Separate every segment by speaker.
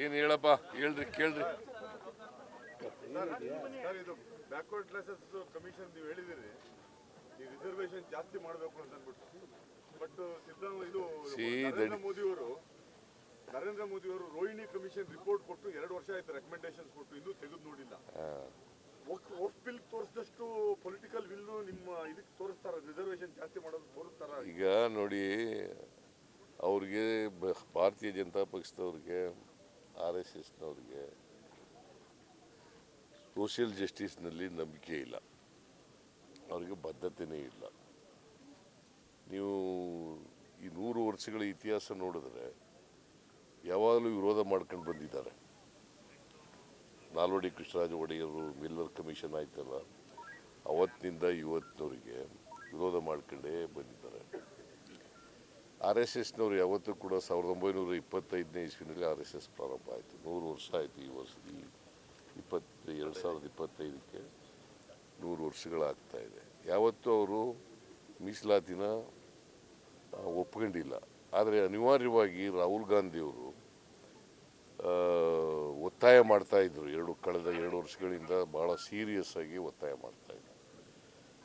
Speaker 1: ಏನು ಹೇಳಪ್ಪ ಹೇಳ್ರಿ ಕೇಳ್ರಿ.
Speaker 2: ಸರ್ ಇದು ಬ್ಯಾಕ್ವರ್ಡ್ ಕ್ಲಾಸಸ್ ಕಮಿಷನ್ ನೀವು ಹೇಳಿದಿರಿ ಈ ರಿಸರ್ವೇಶನ್ ಜಾಸ್ತಿ ಮಾಡಬೇಕು ಅಂತ ಅಂದ್ಬಿಟ್ಟು. ಬಟ್ ಸಿದ್ದರಾಮಯ್ಯ ಇದು ನರೇಂದ್ರ ಮೋದಿಯವರು ರೋಹಿಣಿ ಕಮಿಷನ್ ರಿಪೋರ್ಟ್ ಕೊಟ್ಟು 2 ವರ್ಷ ಆಯ್ತು, ರೆಕಮೆಂಡೇಶನ್ಸ್ ಕೊಟ್ಟು ಇನ್ನೂ ತೆಗೆದು ನೋಡಿಲ್ಲ. ವಕ್ಫ್ ಬಿಲ್ ತೋರಿಸಿದಷ್ಟು ಪೊಲಿಟಿಕಲ್ ವಿಲ್ ನಿಮ್ಮ ಇದಕ್ಕೆ ತೋರಿಸ್ತಾರ, ರಿಸರ್ವೇಶನ್ ಜಾಸ್ತಿ ಮಾಡೋದು ತೋರಿಸ್ತಾರ?
Speaker 1: ಈಗ ನೋಡಿ, ಅವ್ರಿಗೆ ಭಾರತೀಯ ಜನತಾ ಪಕ್ಷದವ್ರಿಗೆ, RSSನವ್ರಿಗೆ ಸೋಷಿಯಲ್ ಜಸ್ಟಿಸ್ನಲ್ಲಿ ನಂಬಿಕೆ ಇಲ್ಲ, ಅವರಿಗೆ ಬದ್ಧತೆಯೇ ಇಲ್ಲ. ನೀವು ಈ 100 ವರ್ಷಗಳ ಇತಿಹಾಸ ನೋಡಿದ್ರೆ ಯಾವಾಗಲೂ ವಿರೋಧ ಮಾಡ್ಕೊಂಡು ಬಂದಿದ್ದಾರೆ. ನಾಲ್ವಡಿ ಕೃಷ್ಣರಾಜ ಒಡೆಯರು ಮಿಲ್ಲರ್ ಕಮಿಷನ್ ಆಯ್ತಲ್ಲ, ಅವತ್ತಿನಿಂದ ಇವತ್ತಿನವರಿಗೆ ವಿರೋಧ ಮಾಡ್ಕೊಂಡೇ ಬಂದಿದ್ದಾರೆ. RSSನವರು ಯಾವತ್ತೂ ಕೂಡ 1925ನೇ ಇಸ್ವಿನಲ್ಲಿ RSS ಪ್ರಾರಂಭ ಆಯಿತು. 100 ವರ್ಷ ಆಯಿತು. ಈ ವರ್ಷ 2025ಕ್ಕೆ 100 ವರ್ಷಗಳಾಗ್ತಾ ಇದೆ. ಯಾವತ್ತೂ ಅವರು ಮೀಸಲಾತಿನ ಒಪ್ಕೊಂಡಿಲ್ಲ. ಆದರೆ ಅನಿವಾರ್ಯವಾಗಿ ರಾಹುಲ್ ಗಾಂಧಿಯವರು ಒತ್ತಾಯ ಮಾಡ್ತಾಯಿದ್ರು. ಕಳೆದ 2 ವರ್ಷಗಳಿಂದ ಭಾಳ ಸೀರಿಯಸ್ ಆಗಿ ಒತ್ತಾಯ ಮಾಡ್ತಾಯಿದ್ರು.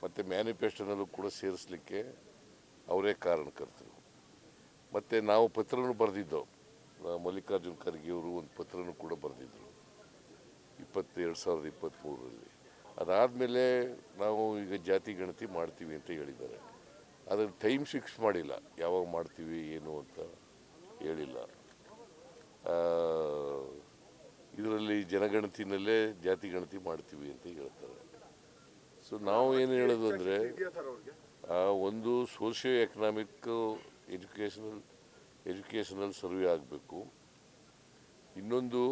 Speaker 1: ಮತ್ತು ಮ್ಯಾನಿಫೆಸ್ಟೋನಲ್ಲೂ ಕೂಡ ಸೇರಿಸಲಿಕ್ಕೆ ಅವರೇ ಕಾರಣಕರ್ತರು. ಮತ್ತು ನಾವು ಪತ್ರನೂ ಬರೆದಿದ್ದೆವು. ಮಲ್ಲಿಕಾರ್ಜುನ್ ಖರ್ಗೆ ಅವರು ಒಂದು ಪತ್ರನೂ ಕೂಡ ಬರೆದಿದ್ದರು 2023ರಲ್ಲಿ. ಅದಾದಮೇಲೆ ನಾವು ಈಗ ಜಾತಿ ಗಣತಿ ಮಾಡ್ತೀವಿ ಅಂತ ಹೇಳಿದ್ದಾರೆ. ಅದರ ಟೈಮ್ ಫಿಕ್ಸ್ ಮಾಡಿಲ್ಲ, ಯಾವಾಗ ಮಾಡ್ತೀವಿ ಏನು ಅಂತ ಹೇಳಿಲ್ಲ. ಇದರಲ್ಲಿ ಜನಗಣತಿನಲ್ಲೇ ಜಾತಿ ಗಣತಿ ಮಾಡ್ತೀವಿ ಅಂತ ಹೇಳ್ತಾರೆ. ಸೊ ನಾವು ಏನು ಹೇಳೋದು ಅಂದರೆ, ಒಂದು ಸೋಷಿಯೋ ಎಕನಾಮಿಕ್ ಎಜುಕೇಷನಲ್ ಸರ್ವೆ ಆಗಬೇಕು. ಇನ್ನೊಂದು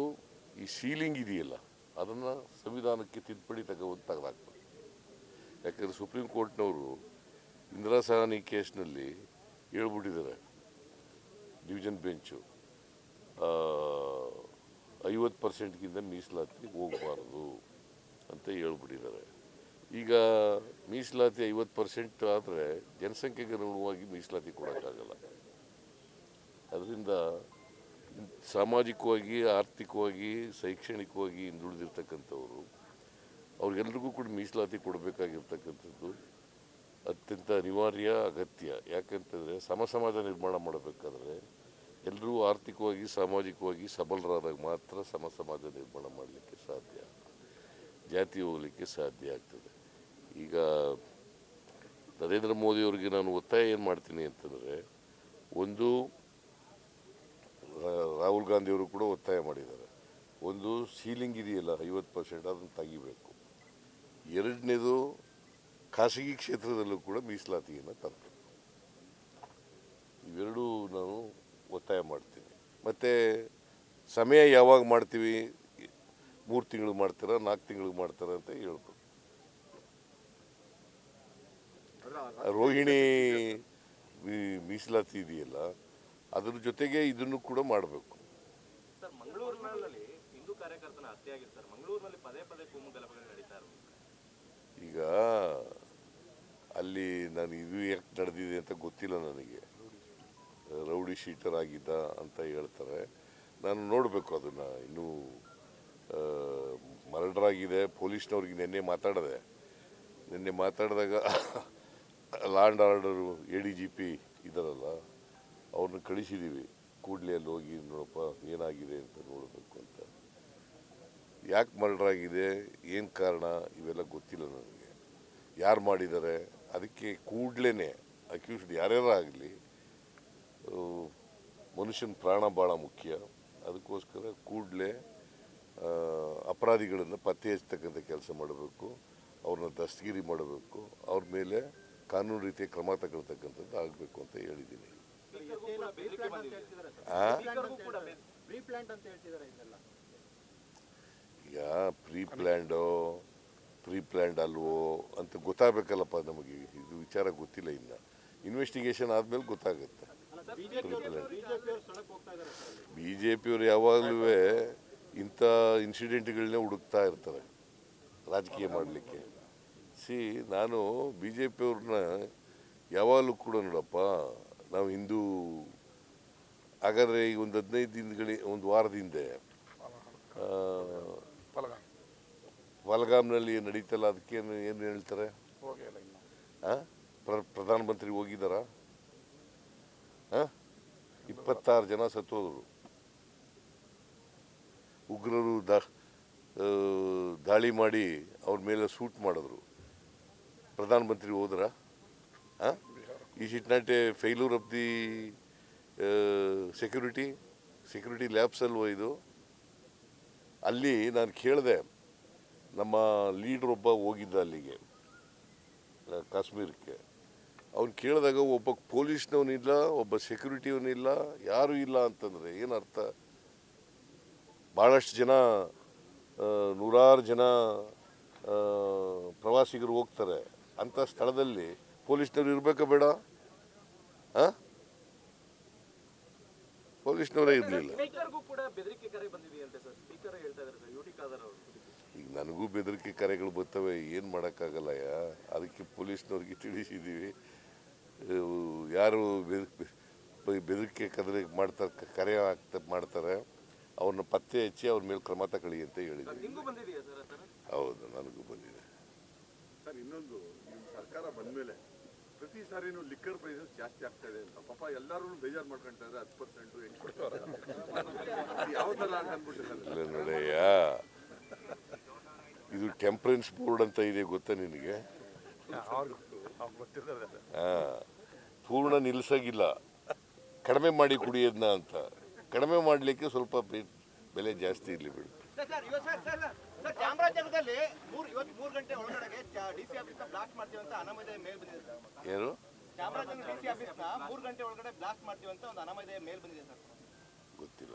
Speaker 1: ಈ ಸೀಲಿಂಗ್ ಇದೆಯಲ್ಲ, ಅದನ್ನು ಸಂವಿಧಾನಕ್ಕೆ ತಿದ್ದುಪಡಿ ತೆಗೆದಾಕಬೇಕು. ಯಾಕಂದರೆ ಸುಪ್ರೀಂ ಕೋರ್ಟ್ನವರು ಇಂದಿರಾ ಸಹಾನಿ ಕೇಸ್ನಲ್ಲಿ ಹೇಳ್ಬಿಟ್ಟಿದ್ದಾರೆ, ಡಿವಿಷನ್ ಬೆಂಚು 50%ಗಿಂತ ಮೀಸಲಾತಿ ಹೋಗಬಾರ್ದು ಅಂತ ಹೇಳ್ಬಿಟ್ಟಿದ್ದಾರೆ. ಈಗ ಮೀಸಲಾತಿ 50% ಆದರೆ ಜನಸಂಖ್ಯೆಗೆ ಅನುಗುಣವಾಗಿ ಮೀಸಲಾತಿ ಕೊಡೋಕ್ಕಾಗಲ್ಲ. ಅದರಿಂದ ಸಾಮಾಜಿಕವಾಗಿ, ಆರ್ಥಿಕವಾಗಿ, ಶೈಕ್ಷಣಿಕವಾಗಿ ಹಿಂದುಳಿದಿರ್ತಕ್ಕಂಥವ್ರು ಅವ್ರಿಗೆಲ್ರಿಗೂ ಕೂಡ ಮೀಸಲಾತಿ ಕೊಡಬೇಕಾಗಿರ್ತಕ್ಕಂಥದ್ದು ಅತ್ಯಂತ ಅನಿವಾರ್ಯ, ಅಗತ್ಯ. ಯಾಕಂತಂದರೆ ಸಮಾಜ ನಿರ್ಮಾಣ ಮಾಡಬೇಕಾದ್ರೆ ಎಲ್ಲರೂ ಆರ್ಥಿಕವಾಗಿ, ಸಾಮಾಜಿಕವಾಗಿ ಸಬಲರಾದಾಗ ಮಾತ್ರ ಸಮಾಜ ನಿರ್ಮಾಣ ಮಾಡಲಿಕ್ಕೆ ಸಾಧ್ಯ, ಜಾತಿ ಹೋಗಲಿಕ್ಕೆ ಸಾಧ್ಯ ಆಗ್ತದೆ. ಈಗ ನರೇಂದ್ರ ಮೋದಿಯವರಿಗೆ ನಾನು ಒತ್ತಾಯ ಏನು ಮಾಡ್ತೀನಿ ಅಂತಂದರೆ, ಒಂದು ರಾಹುಲ್ ಗಾಂಧಿಯವರು ಕೂಡ ಒತ್ತಾಯ ಮಾಡಿದ್ದಾರೆ, ಒಂದು ಸೀಲಿಂಗ್ ಇದೆಯಲ್ಲ 50%, ಅದನ್ನು ತೆಗಿಬೇಕು. ಎರಡನೇದು ಖಾಸಗಿ ಕ್ಷೇತ್ರದಲ್ಲೂ ಕೂಡ ಮೀಸಲಾತಿಯನ್ನು ತರಬೇಕು. ಇವೆರಡೂ ನಾನು ಒತ್ತಾಯ ಮಾಡ್ತೀನಿ. ಮತ್ತು ಸಮಯ ಯಾವಾಗ ಮಾಡ್ತೀವಿ, 3 ತಿಂಗಳು ಮಾಡ್ತಾರ, 4 ತಿಂಗಳಿಗೆ ಮಾಡ್ತಾರ ಅಂತ ಹೇಳ್ಬೇಕು. ರೋಹಿಣಿ ಮೀಸಲಾತಿ ಇದೆಯಲ್ಲ, ಅದ್ರ ಜೊತೆಗೆ ಇದನ್ನು ಕೂಡ ಮಾಡಬೇಕು. ಈಗ ಅಲ್ಲಿ ನಾನು ಇದು ಯಾಕೆ ನಡೆದಿದೆ ಅಂತ ಗೊತ್ತಿಲ್ಲ ನನಗೆ. ರೌಡಿ ಶೀಟರ್ ಆಗಿದ್ದ ಅಂತ ಹೇಳ್ತಾರೆ. ನಾನು ನೋಡಬೇಕು ಅದನ್ನು. ಇನ್ನೂ ಮರ್ಡರ್ ಆಗಿದೆ. ಪೊಲೀಸ್ನವ್ರಿಗೆ ನಿನ್ನೆ ಮಾತಾಡಿದಾಗ ಲಾ ಆ್ಯಂಡ್ ಆರ್ಡರು ADGP ಇದ್ದಾರಲ್ಲ, ಅವ್ರನ್ನ ಕಳಿಸಿದ್ದೀವಿ. ಕೂಡಲೇ ಅಲ್ಲಿ ಹೋಗಿ ನೋಡಪ್ಪ ಏನಾಗಿದೆ ಅಂತ ನೋಡಬೇಕು ಅಂತ. ಯಾಕೆ ಮರ್ಡರ್ ಆಗಿದೆ, ಏನು ಕಾರಣ, ಇವೆಲ್ಲ ಗೊತ್ತಿಲ್ಲ ನನಗೆ. ಯಾರು ಮಾಡಿದ್ದಾರೆ, ಅದಕ್ಕೆ ಕೂಡಲೇ ಅಕ್ಯೂಸ್ಡ್ ಯಾರ್ಯಾರು ಆಗಲಿ, ಮನುಷ್ಯನ ಪ್ರಾಣ ಭಾಳ ಮುಖ್ಯ. ಅದಕ್ಕೋಸ್ಕರ ಕೂಡಲೇ ಅಪರಾಧಿಗಳನ್ನು ಪತ್ತೆ ಹಚ್ಚತಕ್ಕಂಥ ಕೆಲಸ ಮಾಡಬೇಕು, ಅವ್ರನ್ನ ದಸ್ತಗಿರಿ ಮಾಡಬೇಕು, ಅವ್ರ ಮೇಲೆ ಕಾನೂನು ರೀತಿಯ ಕ್ರಮ ತಗೊಳ್ತಕ್ಕಂಥದ್ದು ಆಗಬೇಕು ಅಂತ ಹೇಳಿದ್ದೀನಿ. ಈಗ ಪ್ರೀ ಪ್ಲ್ಯಾಂಡ್ ಅಲ್ವೋ ಅಂತ ಗೊತ್ತಾಗಬೇಕಲ್ಲಪ್ಪ ನಮಗೆ. ಇದು ವಿಚಾರ ಗೊತ್ತಿಲ್ಲ. ಇನ್ನು ಇನ್ವೆಸ್ಟಿಗೇಷನ್ ಆದಮೇಲೆ ಗೊತ್ತಾಗುತ್ತೆ. BJPಯವರು ಯಾವಾಗಲೂ ಇಂಥ ಇನ್ಸಿಡೆಂಟ್ಗಳನ್ನೇ ಹುಡುಕ್ತಾ ಇರ್ತಾರೆ ರಾಜಕೀಯ ಮಾಡಲಿಕ್ಕೆ. ನಾನು BJPಯವ್ರನ್ನ ಯಾವಾಗಲೂ ಕೂಡ ನೋಡಪ್ಪ, ನಾವು ಹಿಂದೂ ಹಾಗಾದರೆ ಈಗ ಒಂದು 15 ದಿನಗಳ ಒಂದು ವಾರದ ಹಿಂದೆ ಪಹಲ್ಗಾಮ್ನಲ್ಲಿ ನಡೀತಲ್ಲ ಅದಕ್ಕೇನು ಏನು ಹೇಳ್ತಾರೆ?
Speaker 3: ಹೋಗಿಲ್ಲ ಇನ್ನು.
Speaker 1: ಪ್ರಧಾನಮಂತ್ರಿ ಹೋಗಿದ್ದಾರಾ? 26 ಜನ ಸತ್ತೋದ್ರು. ಉಗ್ರರು ದಾಳಿ ಮಾಡಿ ಅವ್ರ ಮೇಲೆ ಸೂಟ್ ಮಾಡಿದ್ರು. ಪ್ರಧಾನಮಂತ್ರಿ ಹೋದ್ರ? Is it not a failure of the security lapse ಅಲ್ವೋ ಇದು? ಅಲ್ಲಿ ನಾನು ಕೇಳಿದೆ, ನಮ್ಮ ಲೀಡ್ರ್ ಒಬ್ಬ ಹೋಗಿದ್ದ ಅಲ್ಲಿಗೆ ಕಾಶ್ಮೀರಕ್ಕೆ. ಅವ್ನು ಕೇಳಿದಾಗ ಒಬ್ಬ ಪೊಲೀಸ್ನವನಿಲ್ಲ, ಒಬ್ಬ ಸೆಕ್ಯೂರಿಟಿಯವನಿಲ್ಲ, ಯಾರೂ ಇಲ್ಲ ಅಂತಂದರೆ ಏನರ್ಥ? ಭಾಳಷ್ಟು ಜನ, ನೂರಾರು ಜನ ಪ್ರವಾಸಿಗರು ಹೋಗ್ತಾರೆ. ಅಂಥ ಸ್ಥಳದಲ್ಲಿ ಪೊಲೀಸ್ನವ್ರು ಇರಬೇಕಾ ಬೇಡ? ಪೊಲೀಸ್ನವರೇ ಇರಲಿಲ್ಲ. ಈಗ ನನಗೂ ಬೆದರಿಕೆ ಕರೆಗಳು ಬರ್ತವೆ, ಏನು ಮಾಡೋಕ್ಕಾಗಲ್ಲಯ್ಯ. ಅದಕ್ಕೆ ಪೊಲೀಸ್ನವ್ರಿಗೆ ತಿಳಿಸಿದ್ದೀವಿ. ಯಾರು ಬೆದರಿಕೆ ಕರೆ ಮಾಡ್ತಾರೆ ಅವ್ರನ್ನ ಪತ್ತೆ ಹಚ್ಚಿ ಅವ್ರ ಮೇಲೆ ಕ್ರಮ ತಗೊಳ್ಳಿ ಅಂತ ಹೇಳಿದ್ವಿ. ಹೌದು, ನನಗೂ ಬಂದಿದೆ.
Speaker 2: ಸರ್, ಇನ್ನೊಂದು, ನಿಮ್ಮ ಸರ್ಕಾರ ಬಂದ್ಮೇಲೆ ಪ್ರತಿ ಸಾರಿನೂ ಲಿಕ್ಕರ್ ಪ್ರೈಸಸ್ ಜಾಸ್ತಿ ಆಗ್ತಾ ಇದೆ ಅಂತ ಪಾಪ ಎಲ್ಲರೂ ಬೇಜಾರು ಮಾಡ್ಕೊಂತ ಇದ್ದಾರೆ. 10% 8% ಯಾವ ಥರ ಅಂತ ಅಂದ್ಬಿಟ್ಟಿದ್ದಾರೆ.
Speaker 1: ಇಲ್ಲ ನೋಡಯ್ಯ, ಇದು ಟೆಂಪರೆನ್ಸ್ ಬೋರ್ಡ್ ಅಂತ ಇದೆ, ಗೊತ್ತಾ ನಿನಗೆ? ಪೂರ್ಣ ನಿಲ್ಲಿಸಾಗಿಲ್ಲ, ಕಡಿಮೆ ಮಾಡಿ ಕುಡಿಯೋದನ್ನ ಅಂತ. ಕಡಿಮೆ ಮಾಡಲಿಕ್ಕೆ ಸ್ವಲ್ಪ ಬೆಲೆ ಜಾಸ್ತಿ ಇರಲಿ ಬಿಡು.
Speaker 4: ಚಾಮರಾಜನಗರದಲ್ಲಿ 3 ಗಂಟೆ ಒಳಗಡೆ ಡಿಸಿ ಆಫೀಸ್ ಬ್ಲಾಸ್ಟ್ ಮಾಡ್ತೀವಿ ಅಂತ ಅನಾಮಧೇಯ ಮೇಲ್ ಬಂದಿದೆ ಸರ್.
Speaker 1: ಯಾರು?
Speaker 4: ಚಾಮರಾಜನಗರ ಡಿಸಿ ಆಫೀಸ್ 3 ಗಂಟೆ ಒಳಗಡೆ ಬ್ಲಾಸ್ಟ್ ಮಾಡ್ತೀವಿ ಅಂತ ಒಂದು ಅನಾಮಧೇಯ ಮೇಲ್ ಬಂದಿದೆ ಸರ್.
Speaker 1: ಗೊತ್ತಿಲ್ಲ.